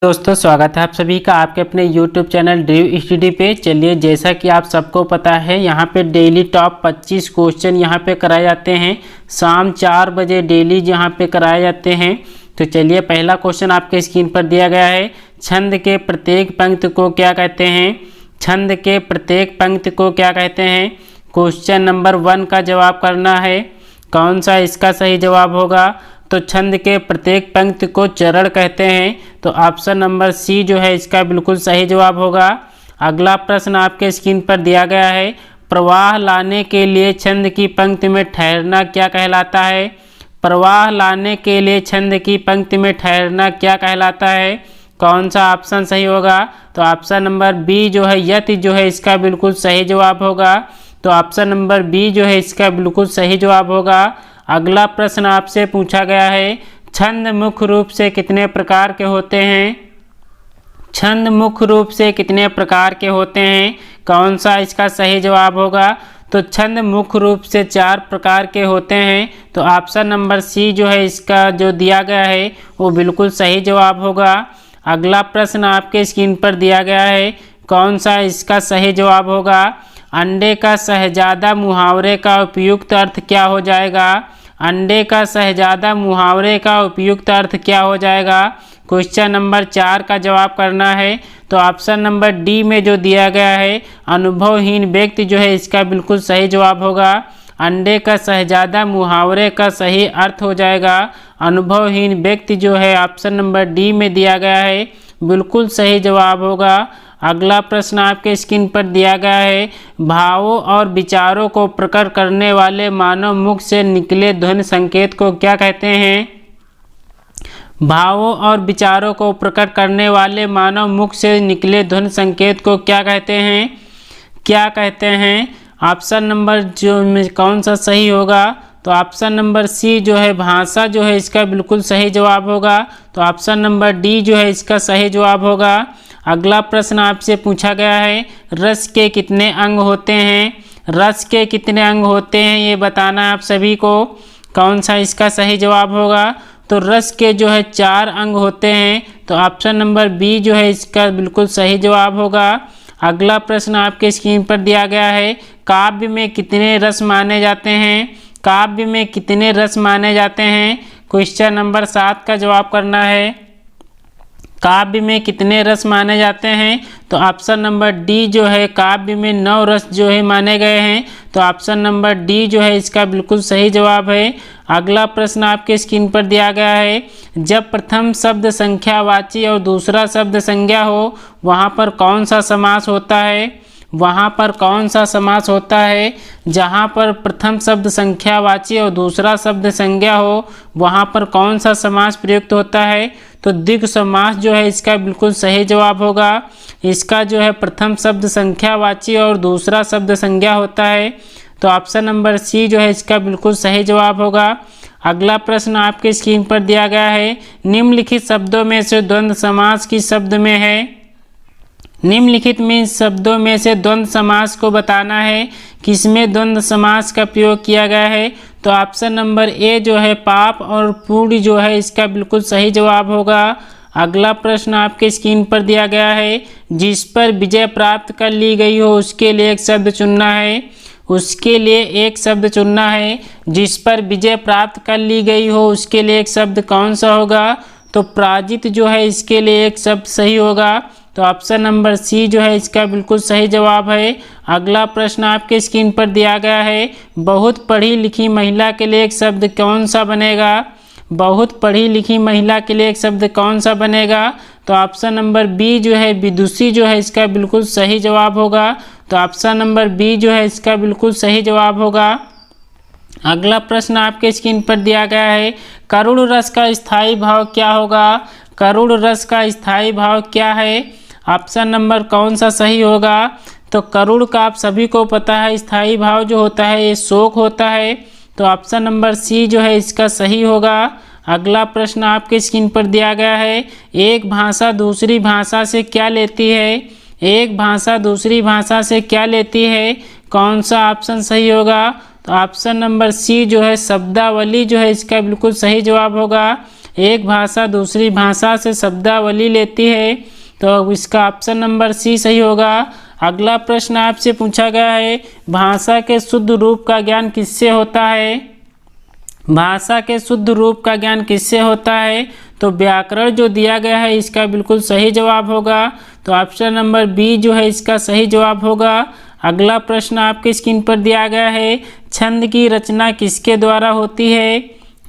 दोस्तों स्वागत है आप सभी का आपके अपने YouTube चैनल ड्रीव स्टडी पे। चलिए, जैसा कि आप सबको पता है, यहाँ पे डेली टॉप 25 क्वेश्चन यहाँ पे कराए जाते हैं। शाम 4 बजे डेली यहाँ पे कराए जाते हैं। तो चलिए, पहला क्वेश्चन आपके स्क्रीन पर दिया गया है। छंद के प्रत्येक पंक्ति को क्या कहते हैं? छंद के प्रत्येक पंक्ति को क्या कहते हैं? क्वेश्चन नंबर 1 का जवाब करना है। कौन सा इसका सही जवाब होगा? तो छंद के प्रत्येक पंक्ति को चरण कहते हैं। तो ऑप्शन नंबर सी जो है इसका बिल्कुल सही जवाब होगा। अगला प्रश्न आपके स्क्रीन पर दिया गया है। प्रवाह लाने के लिए छंद की पंक्ति में ठहरना क्या कहलाता है? प्रवाह लाने के लिए छंद की पंक्ति में ठहरना क्या कहलाता है? कौन सा ऑप्शन सही होगा? तो ऑप्शन नंबर बी जो है यति जो है इसका बिल्कुल सही जवाब होगा। तो ऑप्शन नंबर बी जो है इसका बिल्कुल सही जवाब होगा। अगला प्रश्न आपसे पूछा गया है। छंद मुख्य रूप से कितने प्रकार के होते हैं? छंद मुख्य रूप से कितने प्रकार के होते हैं? कौन सा इसका सही जवाब होगा? तो छंद मुख्य रूप से 4 प्रकार के होते हैं। तो ऑप्शन नंबर सी जो है इसका जो दिया गया है वो बिल्कुल सही जवाब होगा। अगला प्रश्न आपके स्क्रीन पर दिया गया है। कौन सा इसका सही जवाब होगा? अंडे का शहजादा मुहावरे का उपयुक्त अर्थ क्या हो जाएगा? अंडे का शहजादा मुहावरे का उपयुक्त अर्थ क्या हो जाएगा? क्वेश्चन नंबर 4 का जवाब करना है। तो ऑप्शन नंबर डी में जो दिया गया है अनुभवहीन व्यक्ति जो है इसका बिल्कुल सही जवाब होगा। अंडे का शहजादा मुहावरे का सही अर्थ हो जाएगा अनुभवहीन व्यक्ति जो है ऑप्शन नंबर डी में दिया गया है, बिल्कुल सही जवाब होगा। अगला प्रश्न आपके स्क्रीन पर दिया गया है। भावों और विचारों को प्रकट करने वाले मानव मुख से निकले ध्वनि संकेत को क्या कहते हैं? भावों और विचारों को प्रकट करने वाले मानव मुख से निकले ध्वनि संकेत को क्या कहते हैं? क्या कहते हैं? ऑप्शन नंबर जो में कौन सा सही होगा? तो ऑप्शन नंबर सी जो है भाषा जो है इसका बिल्कुल सही जवाब होगा। तो ऑप्शन नंबर डी जो है इसका सही जवाब होगा। अगला प्रश्न आपसे पूछा गया है। रस के कितने अंग होते हैं? रस के कितने अंग होते हैं ये बताना है आप सभी को। कौन सा इसका सही जवाब होगा? तो रस के जो है 4 अंग होते हैं। तो ऑप्शन नंबर बी जो है इसका बिल्कुल सही जवाब होगा। अगला प्रश्न आपके स्क्रीन पर दिया गया है। काव्य में कितने रस माने जाते हैं? काव्य में कितने रस माने जाते हैं? क्वेश्चन नंबर 7 का जवाब करना है। काव्य में कितने रस माने जाते हैं? तो ऑप्शन नंबर डी जो है काव्य में 9 रस जो है माने गए हैं। तो ऑप्शन नंबर डी जो है इसका बिल्कुल सही जवाब है। अगला प्रश्न आपके स्क्रीन पर दिया गया है। जब प्रथम शब्द संख्यावाची और दूसरा शब्द संज्ञा हो वहाँ पर कौन सा समास होता है? वहाँ पर कौन सा समास होता है? जहाँ पर प्रथम शब्द संख्यावाची और दूसरा शब्द संज्ञा हो वहाँ पर कौन सा समास प्रयुक्त होता है? तो द्विगु समास जो है इसका बिल्कुल सही जवाब होगा। इसका जो है प्रथम शब्द संख्यावाची और दूसरा शब्द संज्ञा होता है। तो ऑप्शन नंबर सी जो है इसका बिल्कुल सही जवाब होगा। अगला प्रश्न आपके स्क्रीन पर दिया गया है। निम्नलिखित शब्दों में से द्वंद्व समास किस शब्द में है? निम्नलिखित में शब्दों में से द्वंद्व समास को बताना है। किसमें द्वंद्व समास का प्रयोग किया गया है? तो ऑप्शन नंबर ए जो है पाप और पूर्ण जो है इसका बिल्कुल सही जवाब होगा। अगला प्रश्न आपके स्क्रीन पर दिया गया है। जिस पर विजय प्राप्त कर ली गई हो उसके लिए एक शब्द चुनना है। उसके लिए एक शब्द चुनना है। जिस पर विजय प्राप्त कर ली गई हो उसके लिए एक शब्द कौन सा होगा? तो पराजित जो है इसके लिए एक शब्द सही होगा। तो ऑप्शन नंबर सी जो है इसका बिल्कुल सही जवाब है। अगला प्रश्न आपके स्क्रीन पर दिया गया है। बहुत पढ़ी लिखी महिला के लिए एक शब्द कौन सा बनेगा? बहुत पढ़ी लिखी महिला के लिए एक शब्द कौन सा बनेगा? तो ऑप्शन नंबर बी जो है विदुषी जो है इसका बिल्कुल सही जवाब होगा। तो ऑप्शन नंबर बी जो है इसका बिल्कुल सही जवाब होगा। अगला प्रश्न आपके स्क्रीन पर दिया गया है। करुण रस का स्थायी भाव क्या होगा? करुण रस का स्थायी भाव क्या है? ऑप्शन नंबर कौन सा सही होगा? तो करुण का आप सभी को पता है स्थायी भाव जो होता है ये शोक होता है। तो ऑप्शन नंबर सी जो है इसका सही होगा। अगला प्रश्न आपके स्क्रीन पर दिया गया है। एक भाषा दूसरी भाषा से क्या लेती है? एक भाषा दूसरी भाषा से क्या लेती है? कौन सा ऑप्शन सही होगा? तो ऑप्शन नंबर सी जो है शब्दावली जो है इसका बिल्कुल सही जवाब होगा। एक भाषा दूसरी भाषा से शब्दावली लेती है, तो इसका ऑप्शन नंबर सी सही होगा। अगला प्रश्न आपसे पूछा गया है, भाषा के शुद्ध रूप का ज्ञान किससे होता है? भाषा के शुद्ध रूप का ज्ञान किससे होता है? तो व्याकरण जो दिया गया है इसका बिल्कुल सही जवाब होगा, तो ऑप्शन नंबर बी जो है इसका सही जवाब होगा। अगला प्रश्न आपके स्क्रीन पर दिया गया है, छंद की रचना किसके द्वारा होती है?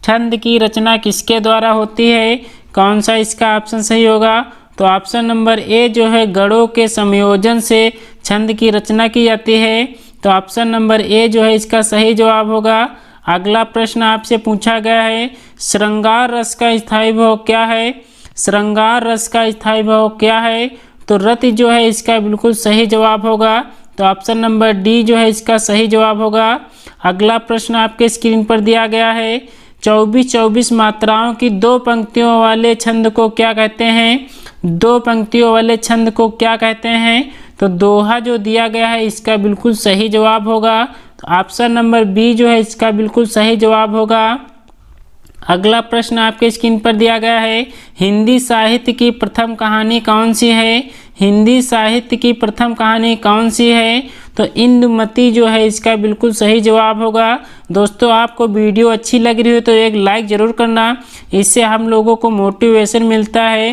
छंद की रचना किसके द्वारा होती है? कौन सा इसका ऑप्शन सही होगा? तो ऑप्शन नंबर ए जो है गढ़ों के संयोजन से छंद की रचना की जाती है, तो ऑप्शन नंबर ए जो है इसका सही जवाब होगा। अगला प्रश्न आपसे पूछा गया है, श्रृंगार रस का स्थायी भाव क्या है? श्रृंगार रस का स्थायी भाव क्या है? तो रति जो है इसका बिल्कुल सही जवाब होगा, तो ऑप्शन नंबर डी जो है इसका सही जवाब होगा। अगला प्रश्न आपके स्क्रीन पर दिया गया है, 24-24 मात्राओं की 2 पंक्तियों वाले छंद को क्या कहते हैं? 2 पंक्तियों वाले छंद को क्या कहते हैं? तो दोहा जो दिया गया है इसका बिल्कुल सही जवाब होगा, तो ऑप्शन नंबर बी जो है इसका बिल्कुल सही जवाब होगा। अगला प्रश्न आपके स्क्रीन पर दिया गया है, हिंदी साहित्य की प्रथम कहानी कौन सी है? हिंदी साहित्य की प्रथम कहानी कौन सी है? तो इंदुमती जो है इसका बिल्कुल सही जवाब होगा। दोस्तों आपको वीडियो अच्छी लग रही हो तो एक लाइक ज़रूर करना, इससे हम लोगों को मोटिवेशन मिलता है।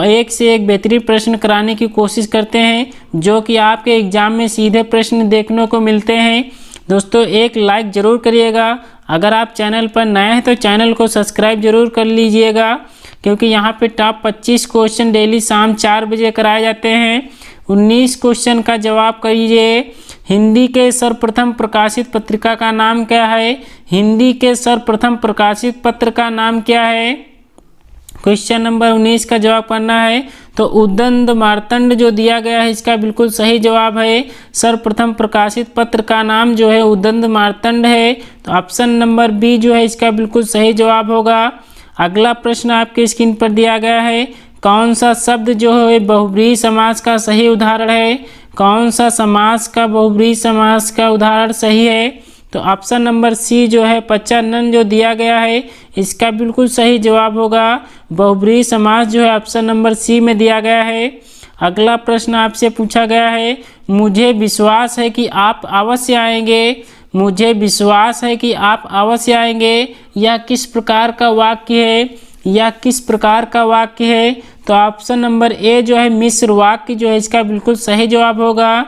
एक से एक बेहतरीन प्रश्न कराने की कोशिश करते हैं, जो कि आपके एग्ज़ाम में सीधे प्रश्न देखने को मिलते हैं। दोस्तों एक लाइक ज़रूर करिएगा। अगर आप चैनल पर नए हैं तो चैनल को सब्सक्राइब जरूर कर लीजिएगा, क्योंकि यहाँ पे टॉप 25 क्वेश्चन डेली शाम 4 बजे कराए जाते हैं। 19 क्वेश्चन का जवाब करिए। हिंदी के सर्वप्रथम प्रकाशित पत्रिका का नाम क्या है? हिंदी के सर्वप्रथम प्रकाशित पत्र का नाम क्या है? क्वेश्चन नंबर 19 का जवाब करना है। तो उद्दंड मार्तंड जो दिया गया है इसका बिल्कुल सही जवाब है। सर्वप्रथम प्रकाशित पत्र का नाम जो है उद्दंड मार्तंड है, तो ऑप्शन नंबर बी जो है इसका बिल्कुल सही जवाब होगा। अगला प्रश्न आपके स्क्रीन पर दिया गया है, कौन सा शब्द जो है बहुब्रीहि समास का सही उदाहरण है? कौन सा समास का बहुब्रीहि समास का उदाहरण सही है? तो ऑप्शन नंबर सी जो है पच्चानन जो दिया गया है इसका बिल्कुल सही जवाब होगा। बहुब्रीहि समास जो है ऑप्शन नंबर सी में दिया गया है। अगला प्रश्न आपसे पूछा गया है, मुझे विश्वास है कि आप अवश्य आएंगे। मुझे विश्वास है कि आप अवश्य आएंगे, यह किस प्रकार का वाक्य है? यह किस प्रकार का वाक्य है? तो ऑप्शन नंबर ए जो है मिश्र वाक्य जो है इसका बिल्कुल सही जवाब होगा।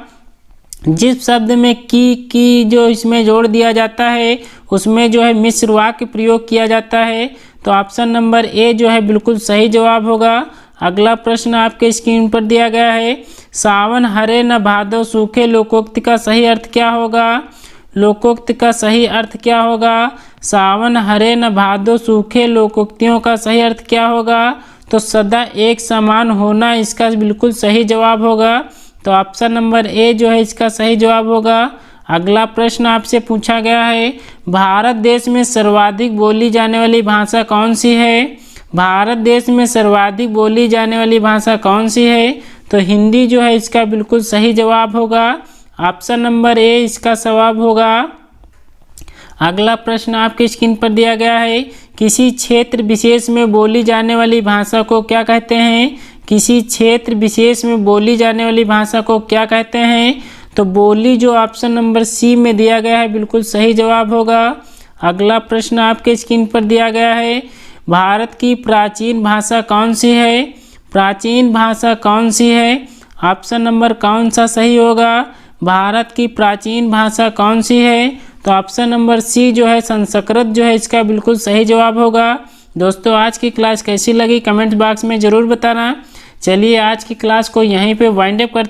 जिस शब्द में की जो इसमें जोड़ दिया जाता है उसमें जो है मिश्र वाक्य प्रयोग किया जाता है, तो ऑप्शन नंबर ए जो है बिल्कुल सही जवाब होगा। अगला प्रश्न आपके स्क्रीन पर दिया गया है, सावन हरे न भादो सूखे लोकोक्ति का सही अर्थ क्या होगा? लोकोक्ति का सही अर्थ क्या होगा? सावन हरे न भादो सूखे लोकोक्तियों का सही अर्थ क्या होगा? तो सदा एक समान होना इसका बिल्कुल सही जवाब होगा, तो ऑप्शन नंबर ए जो है इसका सही जवाब होगा। अगला प्रश्न आपसे पूछा गया है, भारत देश में सर्वाधिक बोली जाने वाली भाषा कौन सी है? भारत देश में सर्वाधिक बोली जाने वाली भाषा कौन सी है? तो हिंदी जो है इसका बिल्कुल सही जवाब होगा। ऑप्शन नंबर ए इसका जवाब होगा। अगला प्रश्न आपके स्क्रीन पर दिया गया है, किसी क्षेत्र विशेष में बोली जाने वाली भाषा को क्या कहते हैं? किसी क्षेत्र विशेष में बोली जाने वाली भाषा को क्या कहते हैं? तो बोली जो ऑप्शन नंबर सी में दिया गया है बिल्कुल सही जवाब होगा। अगला प्रश्न आपके स्क्रीन पर दिया गया है, भारत की प्राचीन भाषा कौन सी है? प्राचीन भाषा कौन सी है? ऑप्शन नंबर कौन सा सही होगा? भारत की प्राचीन भाषा कौन सी है? तो ऑप्शन नंबर सी जो है संस्कृत जो है इसका बिल्कुल सही जवाब होगा। दोस्तों आज की क्लास कैसी लगी कमेंट बॉक्स में ज़रूर बताना। चलिए आज की क्लास को यहीं पे वाइंड अप करते